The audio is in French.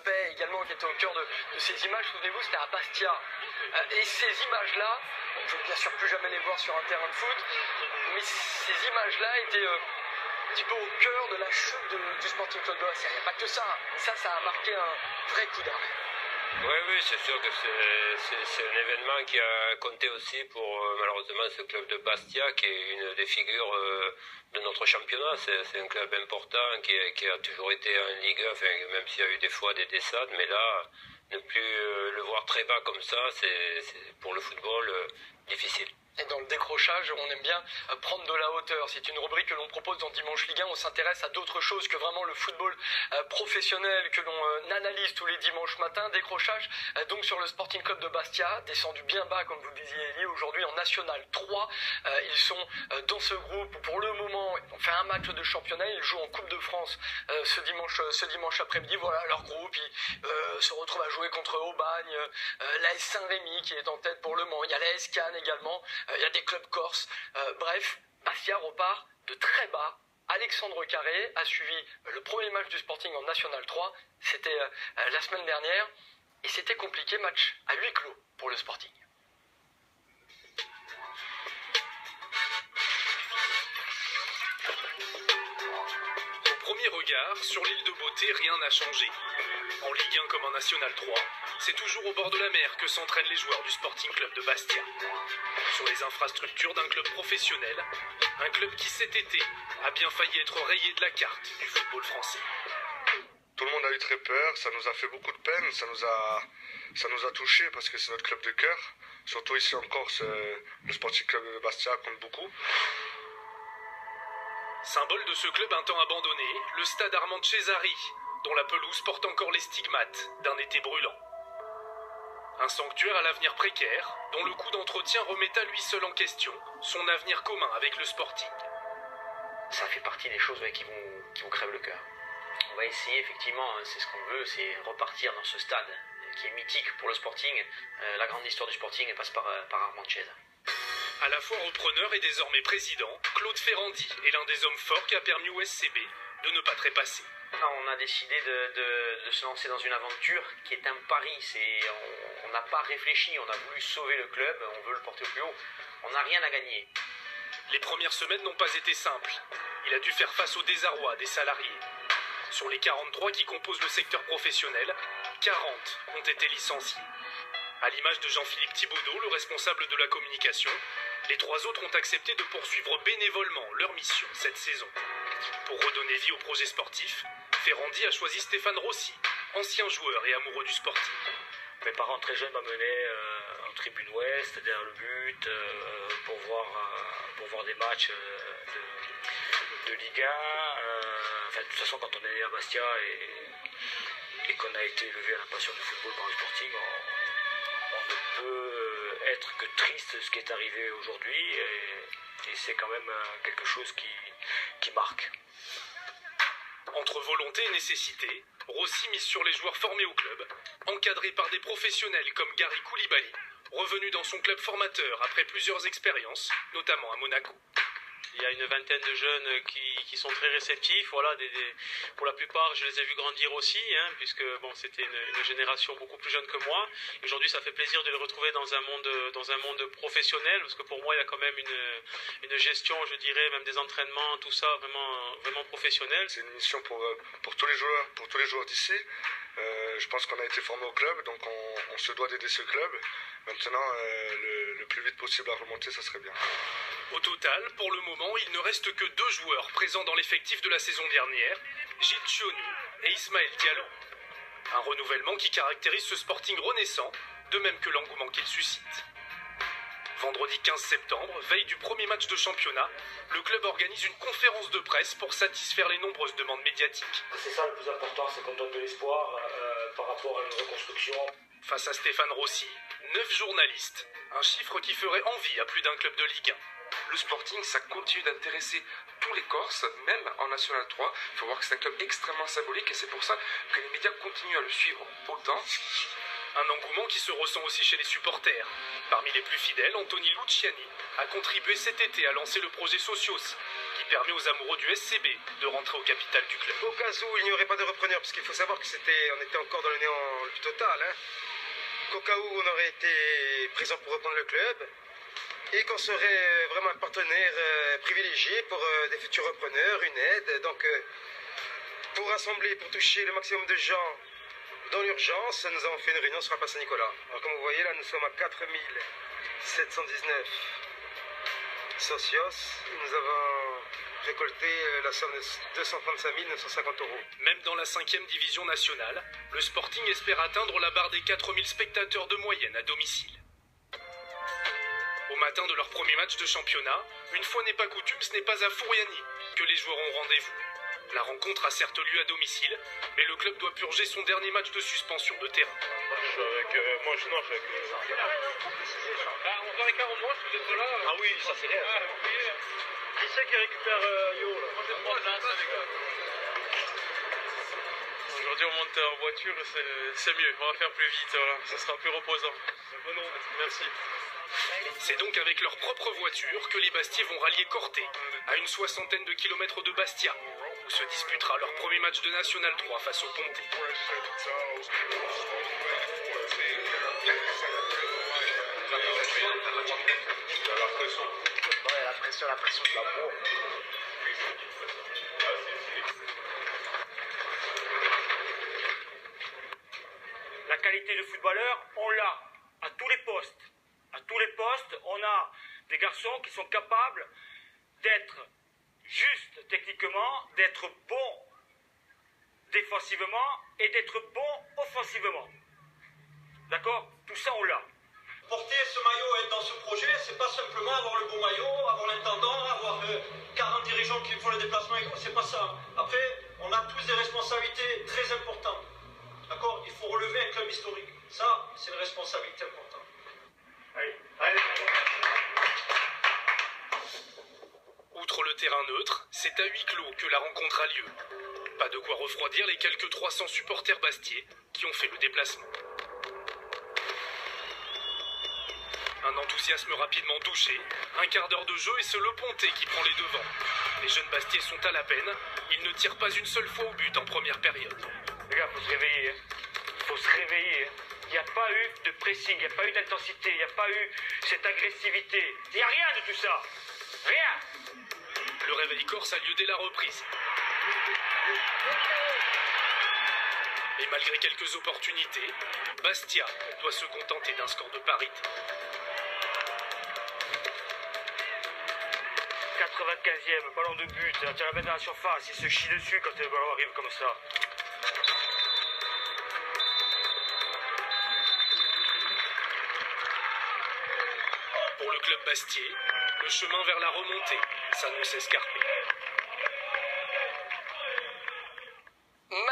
Paix également qui était au cœur de ces images. Souvenez-vous, c'était à Bastia. Et ces images-là, on ne peut bien sûr plus jamais les voir sur un terrain de foot, mais ces images-là étaient un petit peu au cœur de la chute du Sporting Club de Bastia. Il n'y a pas que ça, mais ça a marqué un vrai coup d'arrêt. Oui, c'est sûr que c'est un événement qui a compté aussi pour malheureusement ce club de Bastia qui est une des figures de notre championnat. C'est un club important qui a toujours été en Ligue 1, enfin, même s'il y a eu des fois des descentes, mais là, ne plus le voir très bas comme ça, c'est pour le football difficile. Et dans le décrochage, on aime bien prendre de la hauteur. C'est une rubrique que l'on propose dans Dimanche Ligue 1. On s'intéresse à d'autres choses que vraiment le football professionnel que l'on analyse tous les dimanches matins. Décrochage donc sur le Sporting Club de Bastia, descendu bien bas comme vous le disiez Elie, aujourd'hui en National 3. Ils sont dans ce groupe pour le moment. On fait un match de championnat. Ils jouent en Coupe de France ce dimanche après-midi. Voilà leur groupe. Ils se retrouvent à jouer contre Aubagne, l'AS Saint-Rémy qui est en tête pour le moment. Il y a l'AS Cannes également. Il y a des clubs corses. Bref, Bastia repart de très bas. Alexandre Carré a suivi le premier match du Sporting en National 3. C'était la semaine dernière. Et c'était compliqué, match à huis clos pour le Sporting. Au premier regard, sur l'île de Beauté, rien n'a changé. En Ligue 1 comme en National 3, c'est toujours au bord de la mer que s'entraînent les joueurs du Sporting Club de Bastia. Sur les infrastructures d'un club professionnel, un club qui cet été a bien failli être rayé de la carte du football français. Tout le monde a eu très peur, ça nous a fait beaucoup de peine, ça nous a touchés parce que c'est notre club de cœur. Surtout ici en Corse, le Sporting Club de Bastia compte beaucoup. Symbole de ce club un temps abandonné, le stade Armand Cesari, dont la pelouse porte encore les stigmates d'un été brûlant. Un sanctuaire à l'avenir précaire, dont le coût d'entretien remet à lui seul en question son avenir commun avec le Sporting. Ça fait partie des choses qui vont crève le cœur. On va essayer effectivement, c'est ce qu'on veut, c'est repartir dans ce stade qui est mythique pour le Sporting. La grande histoire du Sporting passe par Armand Cesari. À la fois repreneur et désormais président, Claude Ferrandi est l'un des hommes forts qui a permis au SCB de ne pas trépasser. On a décidé de se lancer dans une aventure qui est un pari. On n'a pas réfléchi, on a voulu sauver le club, on veut le porter au plus haut. On n'a rien à gagner. Les premières semaines n'ont pas été simples. Il a dû faire face au désarroi des salariés. Sur les 43 qui composent le secteur professionnel, 40 ont été licenciés. À l'image de Jean-Philippe Thibaudot, le responsable de la communication, les 3 autres ont accepté de poursuivre bénévolement leur mission cette saison. Pour redonner vie au projet sportif, Ferrandi a choisi Stéphane Rossi, ancien joueur et amoureux du Sporting. Mes parents très jeunes m'amenaient en tribune ouest, derrière le but, pour voir des matchs de Ligue 1. De toute façon, quand on est né à Bastia et qu'on a été élevé à la passion du football par le Sporting, on ne peut être que triste de ce qui est arrivé aujourd'hui. Et c'est quand même quelque chose qui marque. Entre volonté et nécessité, Rossi mise sur les joueurs formés au club, encadrés par des professionnels comme Gary Koulibaly, revenu dans son club formateur après plusieurs expériences, notamment à Monaco. Il y a une vingtaine de jeunes qui sont très réceptifs. Voilà, pour la plupart, je les ai vus grandir aussi, puisque c'était une génération beaucoup plus jeune que moi. Aujourd'hui, ça fait plaisir de les retrouver dans un monde professionnel, parce que pour moi, il y a quand même une gestion, je dirais, même des entraînements, tout ça, vraiment, vraiment professionnel. C'est une mission pour tous les joueurs d'ici. Je pense qu'on a été formé au club, donc on se doit d'aider ce club. Maintenant, le plus vite possible à remonter, ça serait bien. Au total, pour le moment, il ne reste que 2 joueurs présents dans l'effectif de la saison dernière, Gilles Chionu et Ismaël Diallo. Un renouvellement qui caractérise ce Sporting renaissant, de même que l'engouement qu'il suscite. Vendredi 15 septembre, veille du premier match de championnat, le club organise une conférence de presse pour satisfaire les nombreuses demandes médiatiques. C'est ça le plus important, c'est qu'on donne de l'espoir par rapport à une reconstruction. Face à Stéphane Rossi, 9 journalistes, un chiffre qui ferait envie à plus d'un club de Ligue 1. Le Sporting, ça continue d'intéresser tous les Corses, même en National 3. Il faut voir que c'est un club extrêmement symbolique et c'est pour ça que les médias continuent à le suivre autant. Un engouement qui se ressent aussi chez les supporters. Parmi les plus fidèles, Anthony Luciani a contribué cet été à lancer le projet Socios, qui permet aux amoureux du SCB de rentrer au capital du club. Au cas où il n'y aurait pas de repreneur, parce qu'il faut savoir que on était encore dans le néant le plus total, hein. Qu'au cas où on aurait été présent pour reprendre le club, et qu'on serait vraiment un partenaire privilégié pour des futurs repreneurs, une aide. Donc, pour rassembler, pour toucher le maximum de gens dans l'urgence, nous avons fait une réunion sur la place Saint-Nicolas. Alors, comme vous voyez, là, nous sommes à 4719 socios. Nous avons récolté la somme de 235 950 €. Même dans la 5e division nationale, le Sporting espère atteindre la barre des 4000 spectateurs de moyenne à domicile. Au matin de leur premier match de championnat, une fois n'est pas coutume, ce n'est pas à Fouriani que les joueurs ont rendez-vous. La rencontre a certes lieu à domicile, mais le club doit purger son dernier match de suspension de terrain. Je suis avec... moi, je suis avec... On parle 40 mois, vous êtes là. Ah oui, ça c'est rien. Qui c'est qui récupère Yo là? Aujourd'hui on monte en voiture, c'est mieux, on va faire plus vite, voilà. Ça sera plus reposant. Merci. C'est donc avec leur propre voiture que les Bastiais vont rallier Corté, à une 60aine de kilomètres de Bastia, où se disputera leur premier match de National 3 face au Ponté. La pression de la peau. La qualité de footballeur, on l'a à tous les postes. À tous les postes, on a des garçons qui sont capables d'être justes techniquement, d'être bons défensivement et d'être bons offensivement. D'accord? Tout ça, on l'a. Porter ce maillot et être dans ce projet, c'est pas simplement avoir le beau maillot, avoir l'intendant, avoir 40 dirigeants qui font le déplacement égaux, c'est pas ça. Après, on a tous des responsabilités très importantes. D'accord? Il faut relever un club historique. Ça, c'est une responsabilité importante. Allez. Allez. Outre le terrain neutre, c'est à huis clos que la rencontre a lieu. Pas de quoi refroidir les quelques 300 supporters bastiais qui ont fait le déplacement. Un enthousiasme rapidement douché, un quart d'heure de jeu et c'est le Ponté qui prend les devants. Les jeunes Bastiais sont à la peine, ils ne tirent pas une seule fois au but en première période. Les gars, faut se réveiller. Faut se réveiller. Il n'y a pas eu de pressing, il n'y a pas eu d'intensité, il n'y a pas eu cette agressivité. Il n'y a rien de tout ça. Rien. Le réveil corse a lieu dès la reprise. Et malgré quelques opportunités, Bastia doit se contenter d'un score de parité. 95e, ballon de but, tu vas la mettre dans la surface, il se chie dessus quand le ballon arrive comme ça. Pour le club bastiais, le chemin vers la remontée s'annonce escarpé.